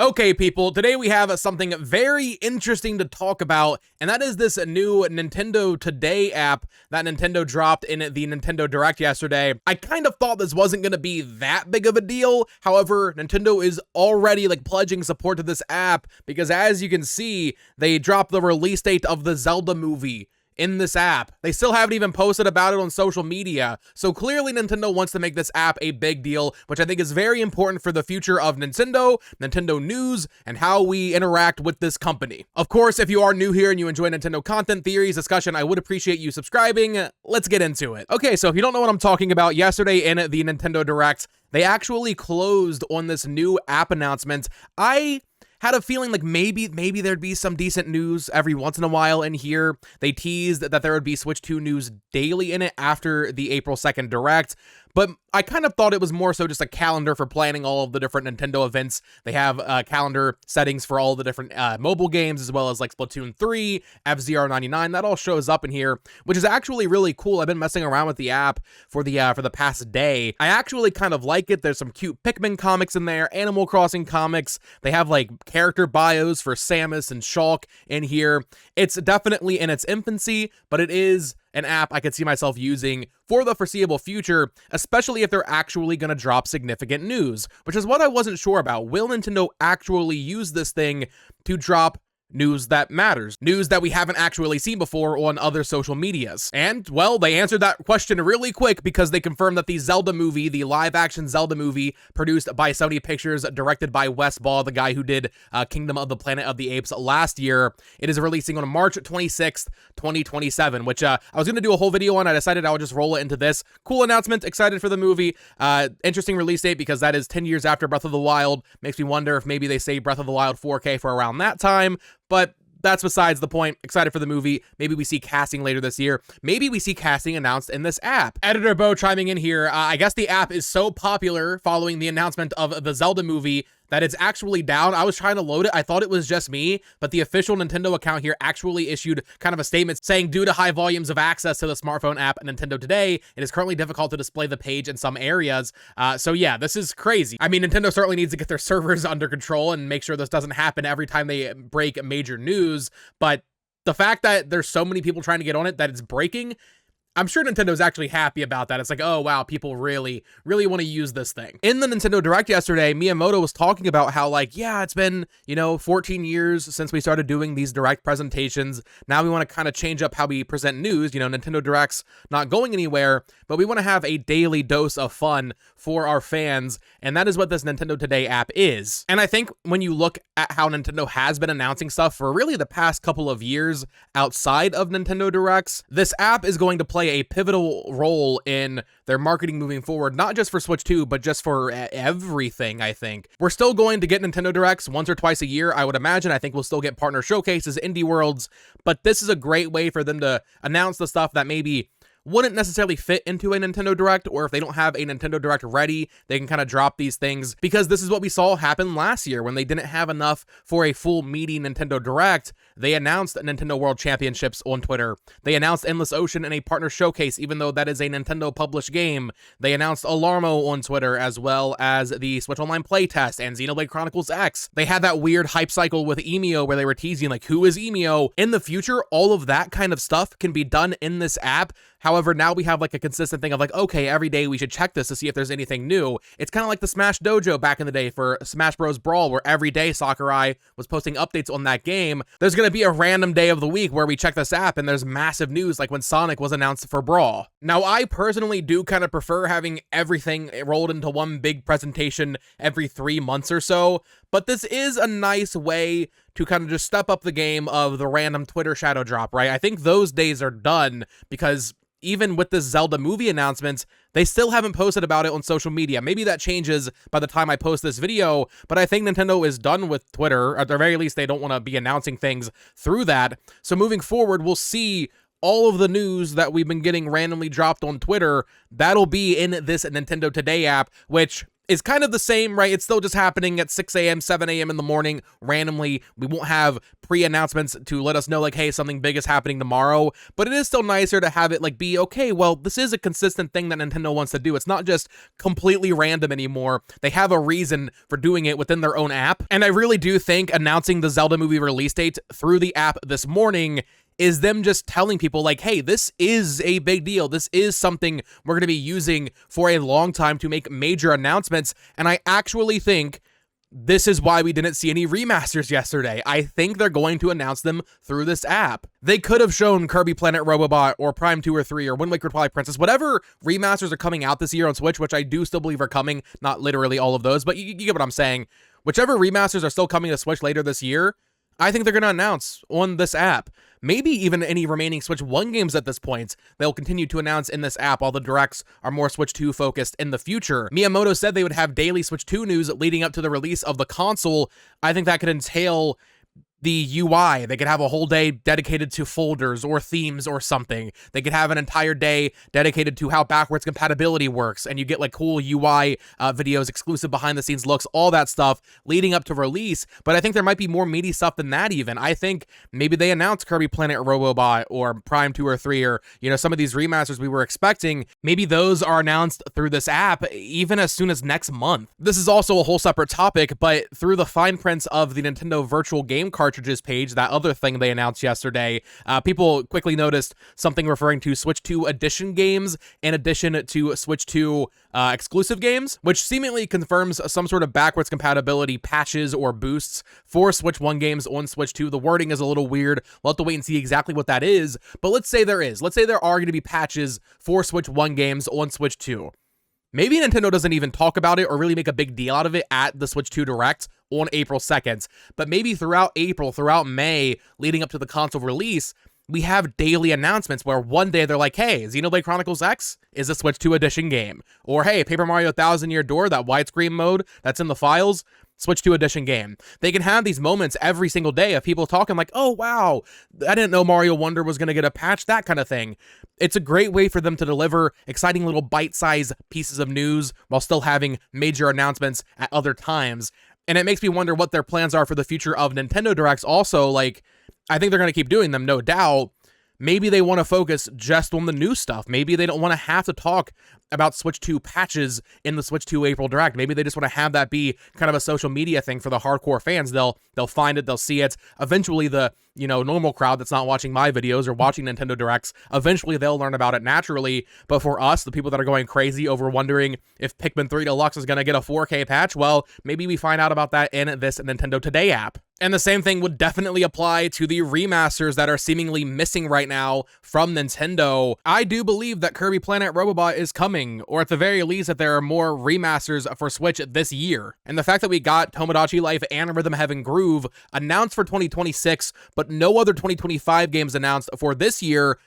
Okay, people, today we have something very interesting to talk about, and that is this new Nintendo Today app that Nintendo dropped in the Nintendo Direct yesterday. I kind of thought this wasn't going to be that big of a deal. However, Nintendo is already pledging support to this app because, as you can see, they dropped the release date of the Zelda movie in this app. They still haven't even posted about it on social media, so clearly Nintendo wants to make this app a big deal, which I think is very important for the future of Nintendo news, and how we interact with this company. Of course, if you are new here and you enjoy Nintendo content, theories, discussion, I would appreciate you subscribing. Let's get into it. Okay, so if you don't know what I'm talking about, yesterday in the Nintendo Direct, they actually closed on this new app announcement. I had a feeling maybe there'd be some decent news every once in a while in here. They teased that there would be Switch 2 news daily in it after the April 2nd Direct, but I kind of thought it was more so just a calendar for planning all of the different Nintendo events. They have calendar settings for all the different mobile games, as well as Splatoon 3, F-Zero 99. That all shows up in here, which is actually really cool. I've been messing around with the app for the past day. I actually kind of like it. There's some cute Pikmin comics in there, Animal Crossing comics. They have character bios for Samus and Shulk in here. It's definitely in its infancy, but it is an app I could see myself using for the foreseeable future, especially if they're actually going to drop significant news, which is what I wasn't sure about. Will Nintendo actually use this thing to drop news that matters, news that we haven't actually seen before on other social medias? And, well, they answered that question really quick because they confirmed that the Zelda movie, the live-action Zelda movie, produced by Sony Pictures, directed by Wes Ball, the guy who did Kingdom of the Planet of the Apes last year, it is releasing on March 26th, 2027, which I was going to do a whole video on. I decided I would just roll it into this. Cool announcement, excited for the movie. Interesting release date because that is 10 years after Breath of the Wild. Makes me wonder if maybe they save Breath of the Wild 4K for around that time. But that's besides the point. Excited for the movie. Maybe we see casting later this year. Maybe we see casting announced in this app. Editor Bo chiming in here. I guess the app is so popular following the announcement of the Zelda movie that it's actually down. I was trying to load it. I thought it was just me, but the official Nintendo account here actually issued kind of a statement saying, due to high volumes of access to the smartphone app Nintendo Today, it is currently difficult to display the page in some areas. So yeah, this is crazy. I mean, Nintendo certainly needs to get their servers under control and make sure this doesn't happen every time they break major news, but the fact that there's so many people trying to get on it that it's breaking, I'm sure Nintendo's actually happy about that. It's oh wow, people really want to use this thing. In the Nintendo Direct yesterday, Miyamoto was talking about how yeah, it's been, 14 years since we started doing these Direct presentations. Now we want to kind of change up how we present news. Nintendo Direct's not going anywhere, but we want to have a daily dose of fun for our fans, and that is what this Nintendo Today app is. And I think when you look at how Nintendo has been announcing stuff for really the past couple of years outside of Nintendo Directs, this app is going to play a pivotal role in their marketing moving forward, not just for Switch 2, but just for everything, I think. We're still going to get Nintendo Directs once or twice a year, I would imagine. I think we'll still get partner showcases, indie worlds, but this is a great way for them to announce the stuff that maybe wouldn't necessarily fit into a Nintendo Direct, or if they don't have a Nintendo Direct ready, they can kind of drop these things, because this is what we saw happen last year when they didn't have enough for a full meaty Nintendo Direct. They announced Nintendo World Championships on Twitter. They announced Endless Ocean in a partner showcase, even though that is a Nintendo published game. They announced Alarmo on Twitter, as well as the Switch Online playtest and Xenoblade Chronicles X. They had that weird hype cycle with Emio where they were teasing who is Emio? In the future, all of that kind of stuff can be done in this app. However, now we have a consistent thing of okay, every day we should check this to see if there's anything new. It's kind of like the Smash Dojo back in the day for Smash Bros. Brawl, where every day Sakurai was posting updates on that game. There's going to be a random day of the week where we check this app and there's massive news, like when Sonic was announced for Brawl. Now, I personally do kind of prefer having everything rolled into one big presentation every 3 months or so, but this is a nice way to kind of just step up the game of the random Twitter shadow drop, right? I think those days are done because even with this Zelda movie announcements, they still haven't posted about it on social media. Maybe that changes by the time I post this video, but I think Nintendo is done with Twitter. At the very least, they don't want to be announcing things through that. So moving forward, we'll see all of the news that we've been getting randomly dropped on Twitter. That'll be in this Nintendo Today app, which is kind of the same, right? It's still just happening at 6 a.m., 7 a.m. in the morning randomly. We won't have pre-announcements to let us know like, hey, something big is happening tomorrow, but it is still nicer to have it like be, okay, well, this is a consistent thing that Nintendo wants to do. It's not just completely random anymore. They have a reason for doing it within their own app. And I really do think announcing the Zelda movie release date through the app this morning is them just telling people like, hey, this is a big deal. This is something we're going to be using for a long time to make major announcements. And I actually think this is why we didn't see any remasters yesterday. I think they're going to announce them through this app. They could have shown Kirby Planet Robobot or Prime 2 or 3 or Wind Waker Twilight Princess, whatever remasters are coming out this year on Switch, which I do still believe are coming, not literally all of those, but you get what I'm saying. Whichever remasters are still coming to Switch later this year, I think they're going to announce on this app. Maybe even any remaining Switch 1 games at this point, they'll continue to announce in this app while the directs are more Switch 2 focused in the future. Miyamoto said they would have daily Switch 2 news leading up to the release of the console. I think that could entail the UI. They could have a whole day dedicated to folders or themes or something. They could have an entire day dedicated to how backwards compatibility works, and you get like cool UI videos, exclusive behind the scenes looks, all that stuff leading up to release. But I think there might be more meaty stuff than that even. I think maybe they announce Kirby Planet Robobot or Prime 2 or 3 or, you know, some of these remasters we were expecting. Maybe those are announced through this app even as soon as next month. This is also a whole separate topic, but through the fine prints of the Nintendo Virtual Game Cartridges page, that other thing they announced yesterday, people quickly noticed something referring to Switch 2 edition games in addition to Switch 2 exclusive games, which seemingly confirms some sort of backwards compatibility patches or boosts for Switch 1 games on Switch 2. The wording is a little weird. We'll have to wait and see exactly what that is, but let's say there is. Let's say there are going to be patches for Switch 1 games on Switch 2. Maybe Nintendo doesn't even talk about it or really make a big deal out of it at the Switch 2 Direct on April 2nd. But maybe throughout April, throughout May, leading up to the console release, we have daily announcements where one day they're like, hey, Xenoblade Chronicles X is a Switch 2 edition game. Or hey, Paper Mario 1000 Year Door, that widescreen mode that's in the files, Switch 2 edition game. They can have these moments every single day of people talking like, oh, wow, I didn't know Mario Wonder was going to get a patch, that kind of thing. It's a great way for them to deliver exciting little bite-sized pieces of news while still having major announcements at other times. And it makes me wonder what their plans are for the future of Nintendo Directs also. Like, I think they're going to keep doing them, no doubt. Maybe they want to focus just on the new stuff. Maybe they don't want to have to talk about Switch 2 patches in the Switch 2 April Direct. Maybe they just want to have that be kind of a social media thing for the hardcore fans. They'll find it, they'll see it. Eventually, the normal crowd that's not watching my videos or watching Nintendo Directs, eventually they'll learn about it naturally. But for us, the people that are going crazy over wondering if Pikmin 3 Deluxe is going to get a 4K patch, well, maybe we find out about that in this Nintendo Today app. And the same thing would definitely apply to the remasters that are seemingly missing right now from Nintendo. I do believe that Kirby Planet Robobot is coming, or at the very least that there are more remasters for Switch this year. And the fact that we got Tomodachi Life and Rhythm Heaven Groove announced for 2026, but no other 2025 games announced for this year,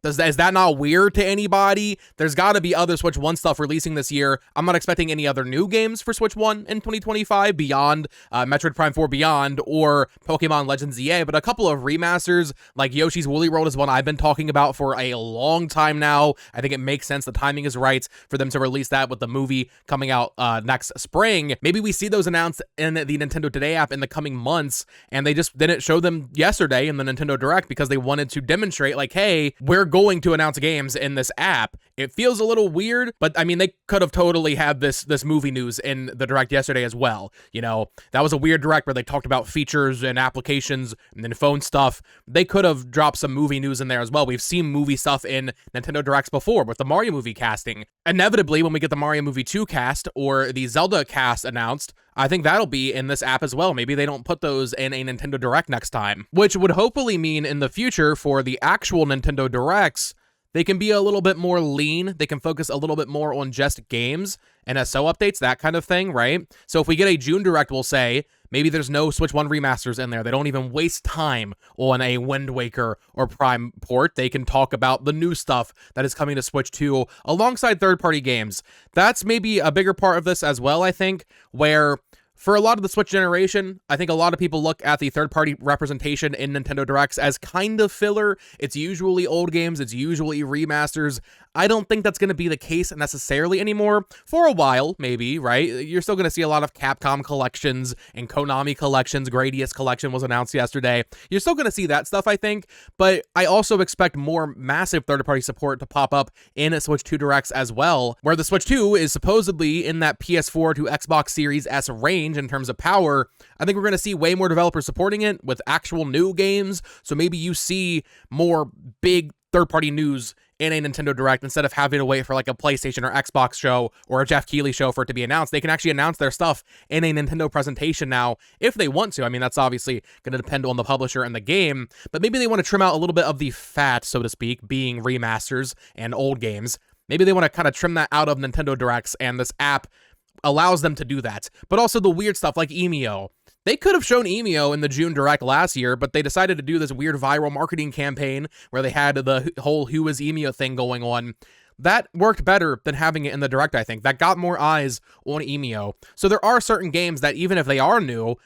is that not weird to anybody? There's got to be other Switch 1 stuff releasing this year. I'm not expecting any other new games for Switch 1 in 2025 beyond Metroid Prime 4 Beyond or Pokemon Legends EA, but a couple of remasters like Yoshi's Woolly World is one I've been talking about for a long time now. I think it makes sense. The timing is right for them to release that with the movie coming out next spring. Maybe we see those announced in the Nintendo Today app in the coming months, and they just didn't show them yesterday in the Nintendo Direct because they wanted to demonstrate like, hey, we're going to announce games in this app. It feels a little weird, but I mean, they could have totally had this movie news in the Direct yesterday as well. That was a weird Direct where they talked about features and applications and then phone stuff. They could have dropped some movie news in there as well. We've seen movie stuff in Nintendo Directs before with the Mario movie casting. Inevitably, when we get the Mario movie 2 cast or the Zelda cast announced, I think that'll be in this app as well. Maybe they don't put those in a Nintendo Direct next time, which would hopefully mean in the future for the actual Nintendo Directs, they can be a little bit more lean. They can focus a little bit more on just games and SO updates, that kind of thing, right? So if we get a June Direct, we'll say, maybe there's no Switch 1 remasters in there. They don't even waste time on a Wind Waker or Prime port. They can talk about the new stuff that is coming to Switch 2 alongside third-party games. That's maybe a bigger part of this as well, I think, where For a lot of the Switch generation, I think a lot of people look at the third-party representation in Nintendo Directs as kind of filler. It's usually old games, it's usually remasters. I don't think that's going to be the case necessarily anymore. For a while, maybe, right? You're still going to see a lot of Capcom collections and Konami collections. Gradius collection was announced yesterday. You're still going to see that stuff, I think, but I also expect more massive third-party support to pop up in Switch 2 Directs as well, where the Switch 2 is supposedly in that PS4 to Xbox Series S range in terms of power. I think we're going to see way more developers supporting it with actual new games, so maybe you see more big third-party news in a Nintendo Direct instead of having to wait for like a PlayStation or Xbox show or a Jeff Keighley show for it to be announced. They can actually announce their stuff in a Nintendo presentation now if they want to. I mean, that's obviously going to depend on the publisher and the game, but maybe they want to trim out a little bit of the fat, so to speak, being remasters and old games. Maybe they want to kind of trim that out of Nintendo Directs, and this app allows them to do that. But also the weird stuff like Emio. They could have shown Emio in the June Direct last year, but they decided to do this weird viral marketing campaign where they had the whole Who is Emio thing going on. That worked better than having it in the Direct, I think. That got more eyes on Emio. So there are certain games that even if they are new,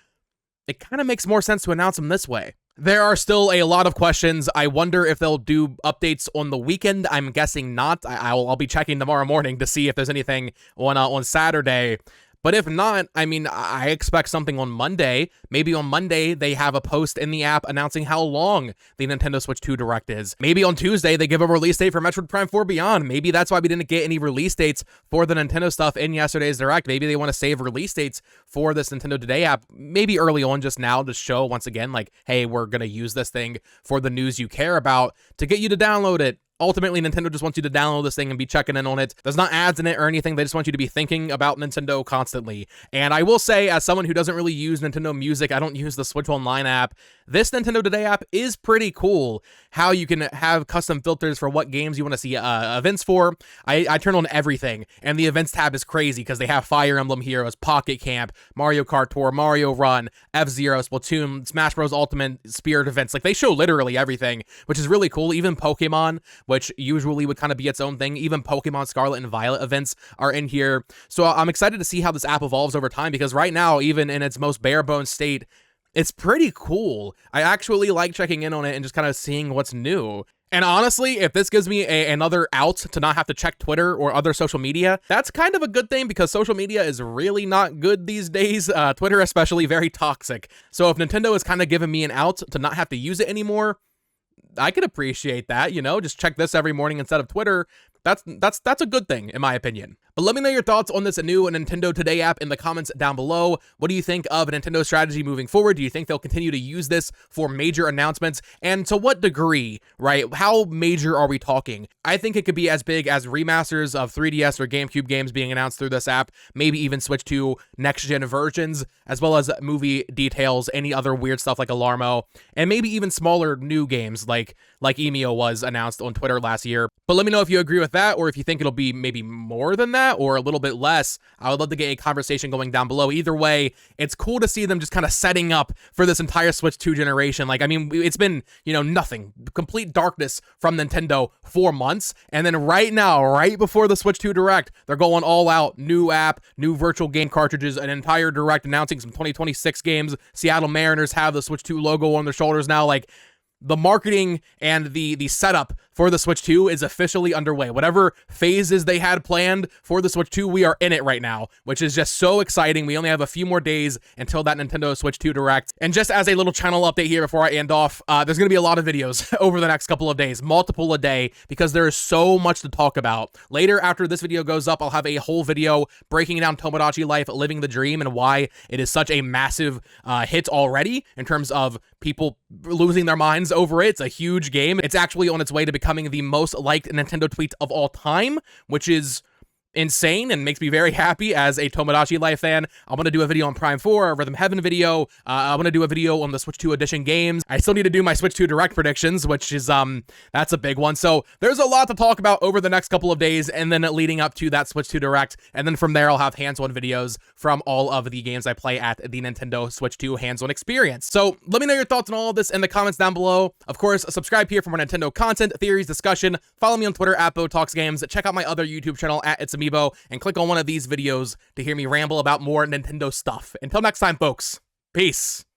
it kind of makes more sense to announce them this way. There are still a lot of questions. I wonder if they'll do updates on the weekend. I'm guessing not. I'll be checking tomorrow morning to see if there's anything on Saturday. But if not, I mean, I expect something on Monday. Maybe on Monday, they have a post in the app announcing how long the Nintendo Switch 2 Direct is. Maybe on Tuesday, they give a release date for Metroid Prime 4 Beyond. Maybe that's why we didn't get any release dates for the Nintendo stuff in yesterday's Direct. Maybe they want to save release dates for this Nintendo Today app, maybe early on just now to show, once again, like, hey, we're going to use this thing for the news you care about to get you to download it. Ultimately, Nintendo just wants you to download this thing and be checking in on it. There's not ads in it or anything. They just want you to be thinking about Nintendo constantly. And I will say, as someone who doesn't really use Nintendo Music, I don't use the Switch Online app, this Nintendo Today app is pretty cool. How you can have custom filters for what games you want to see events for. I turn on everything, and the events tab is crazy because they have Fire Emblem Heroes, Pocket Camp, Mario Kart Tour, Mario Run, F-Zero, Splatoon, Smash Bros. Ultimate, Spirit events. Like, they show literally everything, which is really cool. Even Pokemon, which usually would kind of be its own thing. Even Pokemon Scarlet and Violet events are in here. So I'm excited to see how this app evolves over time, because right now, even in its most bare bones state, it's pretty cool. I actually like checking in on it and just kind of seeing what's new. And honestly, if this gives me another out to not have to check Twitter or other social media, that's kind of a good thing, because social media is really not good these days. Twitter especially, very toxic. So if Nintendo is kind of giving me an out to not have to use it anymore, I could appreciate that, you know, just check this every morning instead of Twitter. That's a good thing, in my opinion. But let me know your thoughts on this new Nintendo Today app in the comments down below. What do you think of Nintendo's strategy moving forward? Do you think they'll continue to use this for major announcements? And to what degree, right? How major are we talking? I think it could be as big as remasters of 3DS or GameCube games being announced through this app, maybe even switch to next-gen versions, as well as movie details, any other weird stuff like Alarmo, and maybe even smaller new games like Emio was announced on Twitter last year. But let me know if you agree with that, or if you think it'll be maybe more than that, or a little bit less. I would love to get a conversation going down below. Either way, it's cool to see them just kind of setting up for this entire Switch 2 generation. Like, I mean, it's been, you know, nothing, complete darkness from Nintendo for months. And then right now, right before the Switch 2 Direct, they're going all out. New app, new virtual game cartridges, an entire Direct announcing some 2026 games. Seattle Mariners have the Switch 2 logo on their shoulders now. Like, the marketing and the setup for the Switch 2 is officially underway. Whatever phases they had planned for the Switch 2, we are in it right now, which is just so exciting. We only have a few more days until that Nintendo Switch 2 Direct. And just as a little channel update here before I end off, there's going to be a lot of videos over the next couple of days, multiple a day, because there is so much to talk about. Later, after this video goes up, I'll have a whole video breaking down Tomodachi Life, Living the Dream, and why it is such a massive hit already in terms of people losing their minds over it. It's a huge game. It's actually on its way to becoming the most liked Nintendo tweet of all time, which is insane and makes me very happy as a Tomodachi Life fan. I'm going to do a video on Prime 4, a Rhythm Heaven video. I'm going to do a video on the Switch 2 Edition games. I still need to do my Switch 2 Direct predictions, which is, that's a big one. So there's a lot to talk about over the next couple of days, and then leading up to that Switch 2 Direct. And then from there, I'll have hands-on videos from all of the games I play at the Nintendo Switch 2 hands-on experience. So let me know your thoughts on all of this in the comments down below. Of course, subscribe here for more Nintendo content, theories, discussion. Follow me on Twitter at BoTalksGames. Check out my other YouTube channel at It's a amiibo and click on one of these videos to hear me ramble about more Nintendo stuff. Until next time, folks, peace.